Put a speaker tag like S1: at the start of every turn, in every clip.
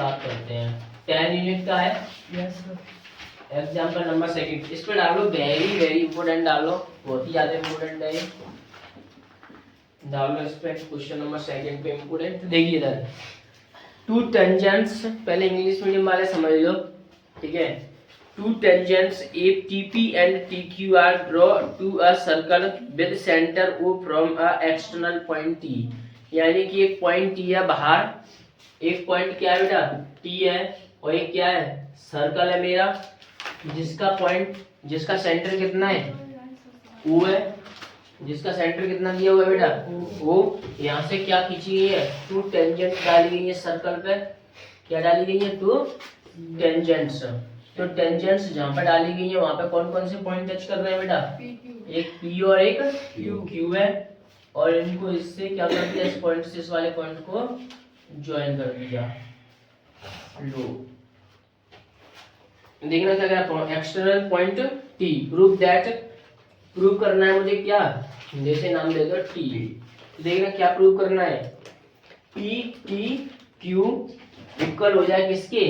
S1: बात करते हैं। 10 यूनिट का है।
S2: Yes sir.
S1: Example number second, इस पे डालो वेरी वेरी इंपोर्टेंट, डालो बहुत ही ज्यादा इंपोर्टेंट है ये, डालो इस पे क्वेश्चन नंबर सेकंड पे इंपोर्टेंट। देखिए इधर टू टेंजेंट्स, पहले इंग्लिश मीडियम वाले समझ लो, ठीक है। Two tangents a T P and T Q are draw to a circle with centre O from a external point T, यानी कि एक पॉइंट टी है बाहर, एक पॉइंट क्या है बेटा टी है, और एक क्या है सर्कल है मेरा, जिसका सेंटर कितना है ओ है, जिसका सेंटर कितना दिया हुआ है बेटा ओ। यहाँ से क्या खींची गई है, टू टेंजेंट डाली गई है सर्कल पे, क्या डाली गई है टू टेंजेंट्स। तो टेंजेंट्स जहाँ पर डाली गई है वहाँ पे कौन कौन से पॉइंट टच कर रहे हैं बेटा, एक पी और एक क्यू है, और इनको इससे क्या कर दिया, इस पॉइंट से इस वाले पॉइंट को ज्वाइन कर दिया। लो देखना क्या करा, external point T, prove that, prove करना है मुझे क्या, जैसे नाम दे दो टी, देखना क्या प्रूव करना है, पी टी क्यू इक्वल हो जाए किसके,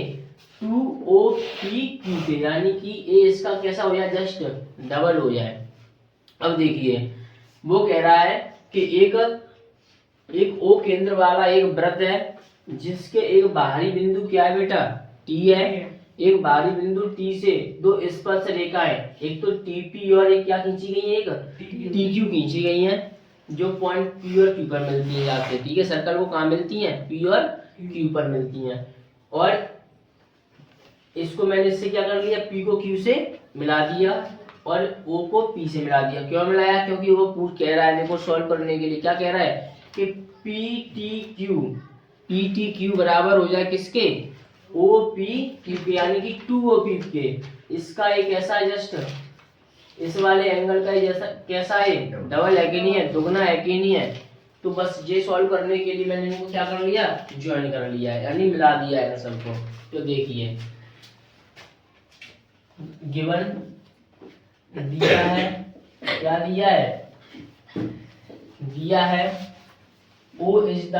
S1: टू ओ पी क्यू के, यानी कि ए इसका कैसा हो जाए, जस्ट डबल हो जाए। अब देखिए वो कह रहा है कि एक ओ केंद्र वाला एक वृत्त है जिसके एक बाहरी बिंदु क्या है बेटा टी है, एक बाहरी बिंदु टी से दो स्पर्श रेखाएं, एक तो टीपी और एक क्या खींची गई है, एक टी क्यू खींची गई है, जो पॉइंट पी और क्यू पर मिलती है जाके, ठीक है। सर्कल को कहाँ मिलती है, पी और क्यू पर मिलती हैं, और इसको मैंने इससे क्या कर लिया, पी को क्यू से मिला दिया और ओ को पी से मिला दिया। क्यों मिलाया, क्योंकि वो पूछ कह रहा है मेरे को सॉल्व करने के लिए, क्या कह रहा है कि पी टी क्यू बराबर हो जाए किसके, ओ पी क्यू के, यानी कि टू ओ पी के, इसका एक ऐसा जस्ट इस वाले एंगल का जैसा कैसा है, डबल है कि नहीं है, दुगना है कि नहीं है। तो बस ये सॉल्व करने के लिए मैंने इनको क्या कर लिया, ज्वाइन कर लिया है, यानी मिला दिया है सबको। तो देखिए गिवन दिया है, क्या दिया है, दिया है O is the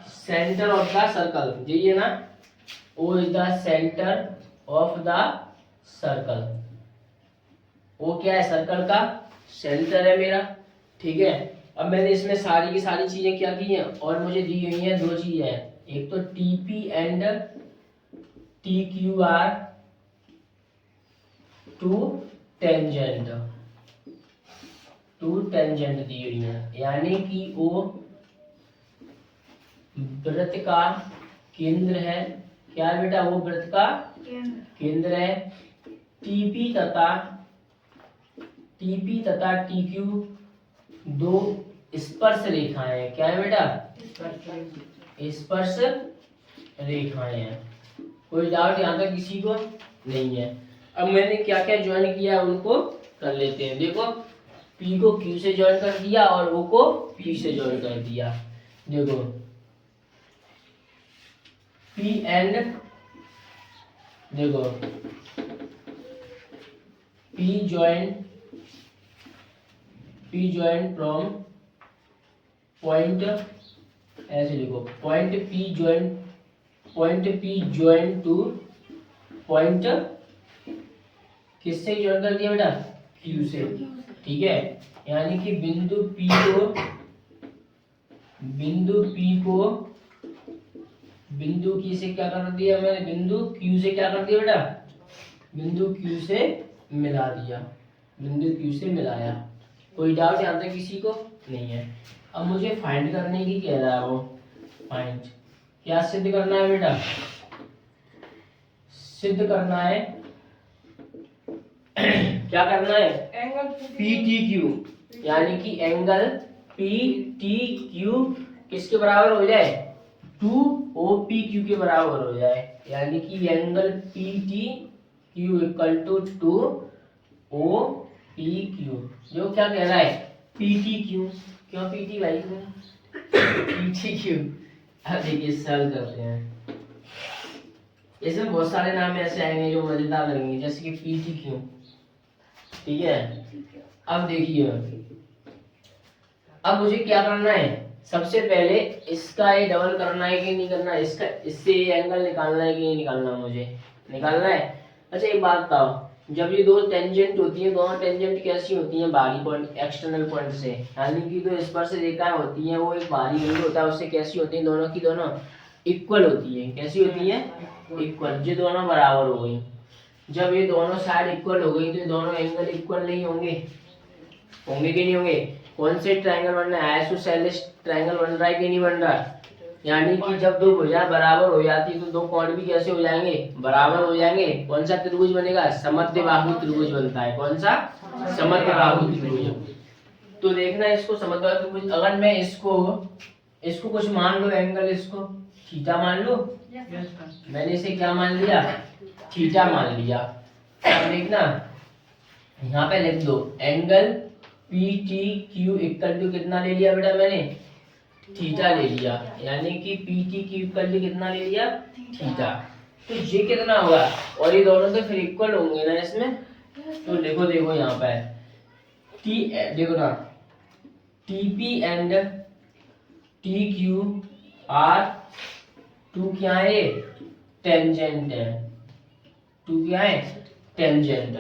S1: center of the circle, यही है ना, O is the center of the circle, O क्या है, सर्कल का सेंटर है मेरा, ठीक है। अब मैंने इसमें सारी की सारी चीजें क्या की हैं, और मुझे दी गई हैं दो चीजें, एक तो TP and T Q are two tangent दी हुई है, यानी कि वो वृत्त का केंद्र है, क्या है बेटा, वो वृत्त का केंद्र है। टीपी तथा टी क्यू दो स्पर्श रेखाएं, क्या है बेटा, स्पर्श रेखाएं हैं। कोई डाउट यहाँ तक किसी को नहीं है। अब मैंने क्या क्या ज्वाइन किया उनको कर लेते हैं। देखो P को Q से ज्वाइन कर दिया और O को P से ज्वाइन कर दिया। देखो P एंड देखो P ज्वाइन फ्रॉम पॉइंट, ऐसे लिखो point P join two point, किससे ज्वाइन कर दिया बेटा, Q से, ठीक है। यानी कि बिंदु P को बिंदु Q से क्या कर दिया मैंने, बिंदु Q से क्या कर दिया बेटा, बिंदु Q से मिला दिया, बिंदु Q से मिलाया। कोई डाउट यहाँ तक किसी को नहीं है। अब मुझे फाइंड करने की कह रहा है वो, फाइंड क्या सिद्ध करना है बेटा, सिद्ध करना है क्या करना है,
S2: एंगल
S1: पी टी क्यू, यानी कि एंगल पी टी क्यू किसके बराबर हो जाए, टू ओ पी क्यू के बराबर हो जाए, यानी कि angle P T Q equal to O P Q. जो क्या कह रहा है, पी टी क्यू, क्यों पी टी भाई, पी टी क्यू। अब देखिए सॉल्व करते हैं, इसमें बहुत सारे नाम ऐसे आएंगे जो मजेदार लगेंगे, जैसे कि पी टी क्यू, ठीक है। अब देखिए अब मुझे क्या करना है, सबसे पहले इसका ये डबल करना है कि नहीं करना, इसका इससे ये एंगल निकालना है कि नहीं निकालना, मुझे निकालना है। अच्छा एक बात बताओ, जब ये दो टेंजेंट होती है, दोनों टेंजेंट कैसी होती हैं, बाहरी पॉइंट एक्सटर्नल पॉइंट से, यानी कि जो स्पर्श रेखाएं होती हैं वो एक बाहरी बिंदु होता है उससे कैसी होती हैं, दोनों की दोनों इक्वल होती है। कैसी होती है, इक्वल, जो दोनों बराबर हो गई। जब ये दोनों साइड इक्वल हो गई तो दोनों एंगल इक्वल नहीं होंगे, होंगे कि नहीं होंगे। कौन से ट्रायंगल बन रहा है, आइसोसेलेस ट्रायंगल बन रहा है कि नहीं बन रहा, यानी कि जब दो भुजाएं बराबर हो जाती तो दो कोण भी कैसे हो जाएंगे, बराबर हो जाएंगे। कौन सा त्रिभुज बनेगा, समद्विबाहु त्रिभुज बनता है। कौन सा, समद्विबाहु त्रिभुज। तो देखना इसको समद्विबाहु त्रिभुज, अगर मैं इसको इसको कुछ मान लो एंगल, इसको थीटा मान लो, मैंने इसे क्या मान लिया, थीटा मान लिया। अब देखना यहाँ पे लिख दो angle P T Q equal to कितना ले लिया बेटा मैंने, थीटा ले लिया, यानी कि P T Q equal to कितना ले लिया, थीटा। तो ये कितना होगा, और ये दोनों तो फिर इक्वल होंगे ना इसमें। तो लिखो, देखो यहाँ पे टी, देखो ना T P and T Q are two क्या है, टेंजेंट है। टू क्या है, टेंजेंट,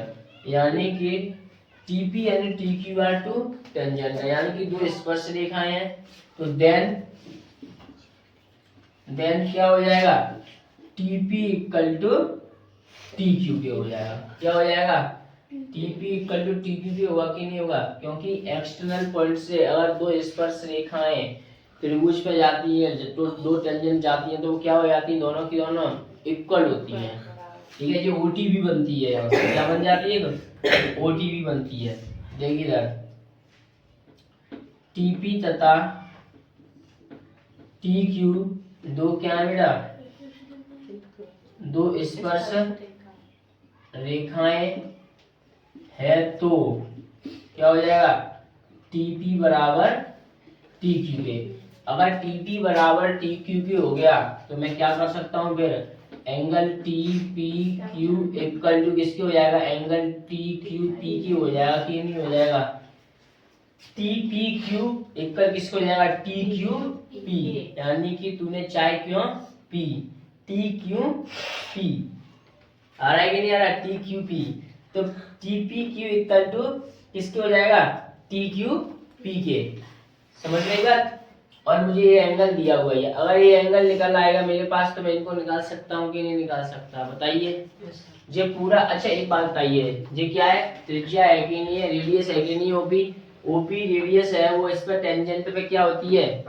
S1: यानी कि TP and T Q are two tangent है, यानी कि दो स्पर्श रेखाएं हैं। तो देन क्या हो जाएगा, TP equal to T Q के हो जाएगा। क्या हो जाएगा, TP equal to T Q के होगा कि नहीं होगा, क्योंकि एक्सटर्नल पॉइंट से अगर दो स्पर्श रेखाएं त्रिभुज पे जाती है तो दो टेंजेंट जाती हैं तो क्या हो जाती है, दोनों की दोनों इक्वल होती हैं। ठीक है, जो ओटीवी बनती है, यहाँ से क्या बन जाती है, ओटीवी बनती है। देखिए इधर टीपी तथा टी क्यू दो क्या है बेटा, दो स्पर्श रेखाएं है, तो क्या हो जाएगा, टीपी बराबर टी क्यू के। अगर टीपी बराबर टी क्यू के हो गया तो मैं क्या कर सकता हूँ, फिर angle T P Q equal to किसके हो जाएगा, एंगल टी क्यू पी की हो जाएगा कि नहीं हो जाएगा, टी पी क्यू इक्वल किसको हो जाएगा, टी क्यू पी, यानी कि तूने चाय क्यों पी, टी क्यू पी। आ रहा है कि नहीं आ रहा, टी क्यू पी। तो T P Q equal to किसके हो जाएगा, टी क्यू पी के। समझ गई बात। और मुझे ये एंगल दिया हुआ है, अगर ये एंगल निकल आएगा मेरे पास तो मैं इनको निकाल सकता हूँ कि नहीं निकाल सकता, बताइए। ये पूरा, अच्छा एक बात बताइए, ये क्या है, त्रिज्या है कि नहीं है, रेडियस है कि नहीं, ओपी, ओपी रेडियस है, वो इस पर टेंजेंट पे क्या होती है,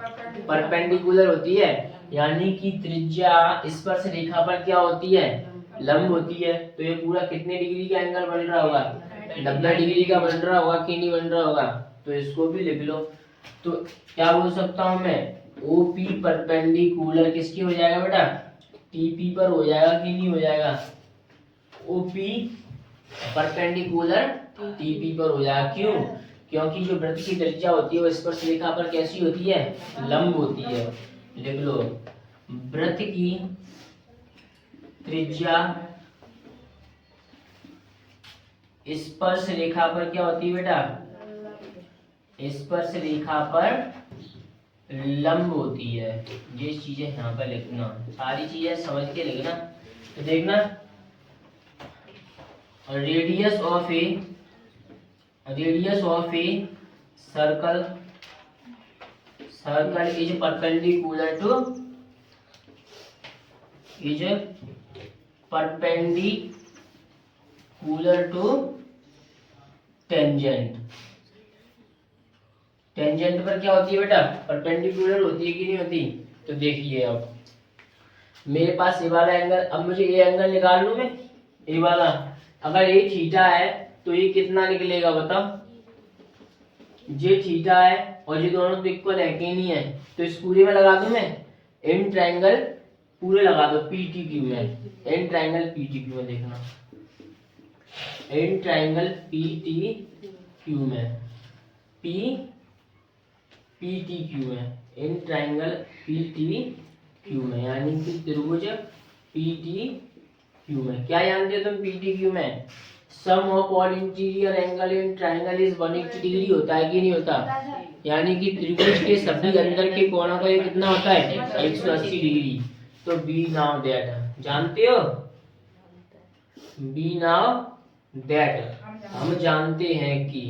S1: परपेंडिकुलर होती है, यानी कि त्रिज्या स्पर्श रेखा पर क्या होती है, लंब होती है। तो ये पूरा कितने डिग्री का एंगल बन रहा होगा, 90 डिग्री का बन रहा होगा कि नहीं बन रहा होगा। तो इसको भी लिख लो। तो क्या बोल सकता हूं मैं, ओपी परपेंडिकुलर किसकी हो जाएगा बेटा, टीपी पर हो जाएगा कि नहीं हो जाएगा, ओपी परपेंडिकुलर टीपी पर हो जाएगा। क्यों, क्योंकि जो वृत्त की त्रिज्या होती है वो स्पर्श रेखा पर कैसी होती है, लंब होती है। लिख लो, वृत्त की त्रिज्या स्पर्श रेखा पर क्या होती है बेटा, स्पर्श रेखा पर लंब होती है। ये चीजें यहाँ पर लिखना, सारी चीजें समझ के लिखना। तो देखना, radius of a circle is perpendicular to tangent. Tangent पर क्या होती है बेटा, परपेंडिकुलर होती है कि नहीं होती। तो देखिए अब मेरे पास ये वाला एंगल, अब मुझे ये एंगल निकाल लूं मैं, ये वाला, अगर ये थीटा है तो ये कितना निकलेगा बताओ, ये थीटा है और ये दोनों तो इक्वल है कि नहीं है। तो इस पूरे में लगा दूं मैं, इन ट्रायंगल पूरे लगा दो पीटी क्यू में, इन ट्रायंगल पीटी क्यू में, देखना इन ट्रायंगल पीटी क्यू में, पीटी क्यू में, इन ट्रायंगल पीटी क्यू में, यानी कि त्रिभुज पीटी क्यू में। क्या जानते हो तुम पीटी क्यू में, sum of all interior angle in triangle is 180 degree होता है कि नहीं होता? यानी कि त्रिभुज के सभी अंदर के कोणों का ये कितना होता है? 180 डिग्री। तो बी नाउ दैट, जानते हो? बी नाउ दैट, हम जानते हैं कि,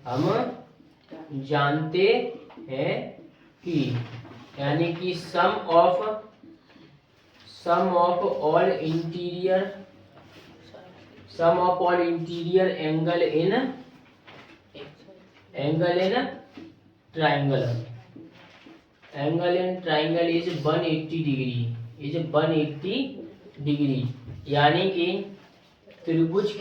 S1: हम जानते हैं कि, यानी कि sum of all interior angle in triangle is 180 degree. यानी कि त्रिभुज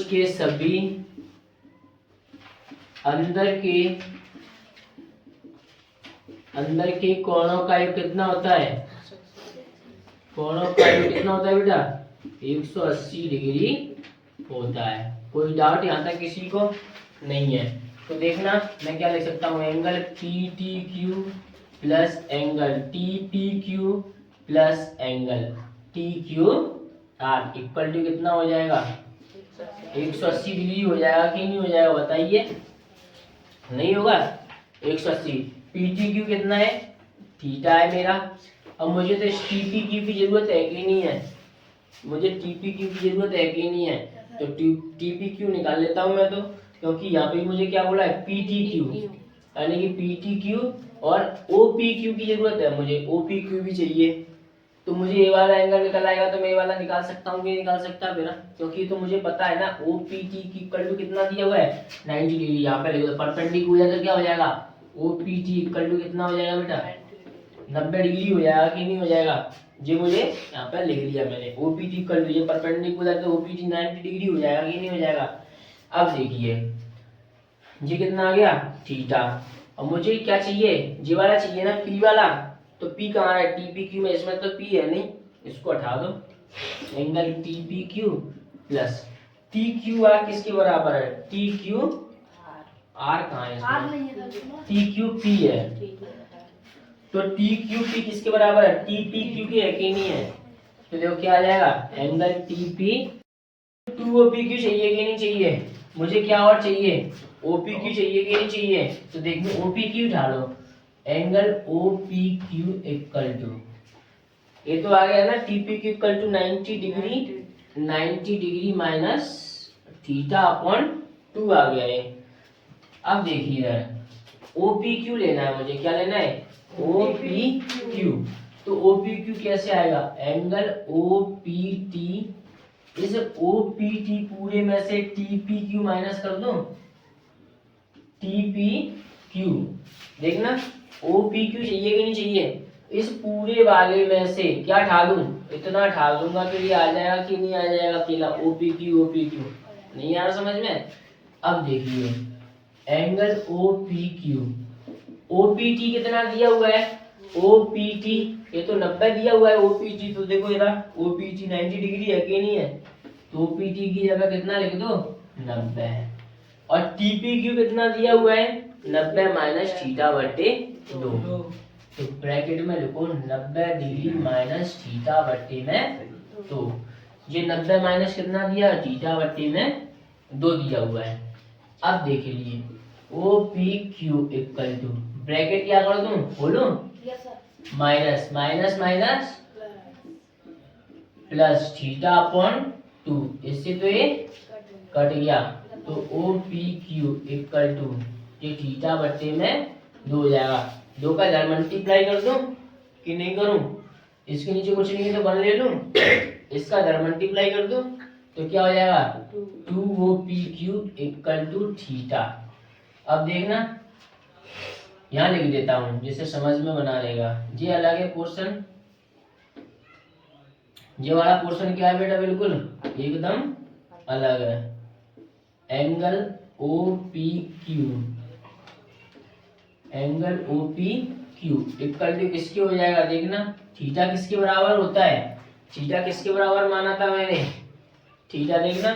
S1: के सभी अंदर के कोणों का योग कितना होता है? कोणों का योग कितना होता है बेटा? 180 डिग्री होता है। कोई डाउट यहाँ तक किसी को नहीं है? तो देखना मैं क्या लिख सकता हूँ, angle PTQ plus angle TPQ plus angle TQR equal to कितना हो जाएगा? 180 डिग्री हो जाएगा कि नहीं हो जाएगा? बताइए। नहीं होगा? 180। PTQ कितना है? थीटा है मेरा। अब मुझे तो TPQ की जरूरत है कि नहीं है? मुझे TPQ की जरूरत है कि नहीं है? तो TPQ निकाल लेता हूँ मैं तो, क्योंकि यहाँ पे मुझे क्या बोला है? PTQ, यानी कि PTQ और OPQ की जरूरत है। मुझे OPQ भी चाहिए। तो मुझे ये वाला एंगल निकल आएगा तो मैं ये वाला निकाल सकता हूँ कि निकाल सकता फिर? क्योंकि तो मुझे पता है ना OPT की इक्वल टू कितना दिया हुआ है? 90 डिग्री। यहाँ पे लिखो तो परपेंडिकुलर तो क्या हो जाएगा? OPT इक्वल टू कितना हो जाएगा बेटा? 90 डिग्री हो जाएगा कि नहीं हो जाएगा? जी मुझे यहाँ पे लिख लिया मैंने OPT इक्वल टू, ये परपेंडिकुलर तो OPT 90 डिग्री हो जाएगा कि नहीं हो जाएगा? अब देखिए ये कितना आ गया? थीटा। अब मुझे क्या चाहिए? जी वाला चाहिए ना, P वाला। तो P कहाँ है? TPQ में, इसमें तो P है नहीं, इसको हटा दो। एंगल TPQ प्लस TQR किसके बराबर है? TQR कहाँ है इसमें? TQP है। तो TQP किसके बराबर है? TPQ के है कि नहीं है? तो देखो क्या आ जाएगा? एंगल TP 2OPQ चाहिए कि नहीं चाहिए? मुझे क्या और चाहिए? OPQ चाहिए कि नहीं चाहिए? तो देखो OPQ उठा लो। एंगल OPQ इक्वल टू, ये तो आ गया ना TPQ equal to 90 degree minus theta upon 2 आ गया ये। अब देखिए OPQ लेना है मुझे। क्या लेना है? OPQ। तो OPQ कैसे आएगा? एंगल OPT, इस OPT पूरे में से TPQ माइनस कर दो, TPQ। देखना OPQ चाहिए कि नहीं चाहिए? इस पूरे वाले में से क्या ढालूं? इतना ढाल दूंगा तो ये आ जाएगा कि नहीं आ जाएगा? अकेला OPQ नहीं आ रहा समझ में? अब देखिए एंगल OPQ, OPT कितना दिया हुआ है? OPT ये तो 90 दिया हुआ है। OPT तो देखो इधर OPT 90 डिग्री है कि नहीं है? तो OPT की जगह कितना लिख दो? 90। और TPQ कितना दिया हुआ है? 90 माइनस थीटा बटे 2। तो ब्रैकेट में लिखो 90 डिग्री माइनस थीटा बटे में 2। ये 90 माइनस कितना दिया? थीटा बटे में 2 दिया हुआ है। अब देख लीजिए OPQ इक्वल टू, ब्रैकेट क्या कर दूं? खोलूं? Minus minus minus plus theta upon 2, इससे तो ये कट गया। तो OPQ इक्वल टू, ये थीटा बटे में 2 हो जाएगा। 2 का इधर मल्टीप्लाई कर दूं कि नहीं करूं? इसके नीचे कुछ नहीं है तो 1 ले लूं, इसका इधर मल्टीप्लाई कर दूं तो क्या हो जाएगा? 2OPQ equal to theta. अब देखना यहाँ लिख देता हूँ जिससे समझ में बना रहेगा। ये अलग है पोर्शन, ये वाला पोर्शन क्या है बेटा? बिल्कुल एकदम अलग है। एंगल OPQ इक्वल टू किसके हो जाएगा? देखना थीटा किसके बराबर होता है? थीटा किसके बराबर माना था मैंने? थीटा देखना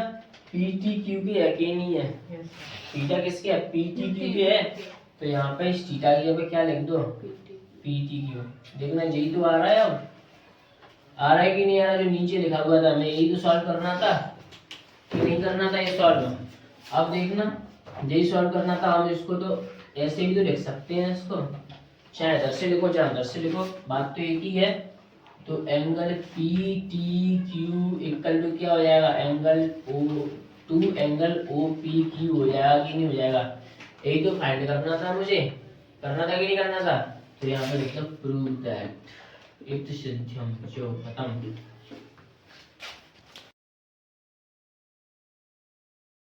S1: PTQ की है कि नहीं है? थीटा किसके है? PTQ की है। तो यहाँ पे इस थीटा की जगह क्या लिख दो? P T Q. देखना यही तो आ रहा है, अब आ रहा है कि नहीं आ रहा, जो नीचे लिखा हुआ था हमें यही तो सॉल्व करना था कि नहीं करना था ये सॉल्व। अब देखना यही सॉल्व करना था, हम इसको तो ऐसे भी तो लिख सकते हैं इसको, चाहे इधर से लिखो चाहे उधर से लिखो, बात तो एक ही है। तो angle P T Q equal to क्या हो जाएगा, angle O to angle O P Q हो जाएगा कि नहीं हो जाएगा, यही तो फाइंड करना था मुझे, करना था कि नहीं करना था। तो यहाँ पर लिख दो प्रूव दैट, इफ सिद्धम जो खत्म।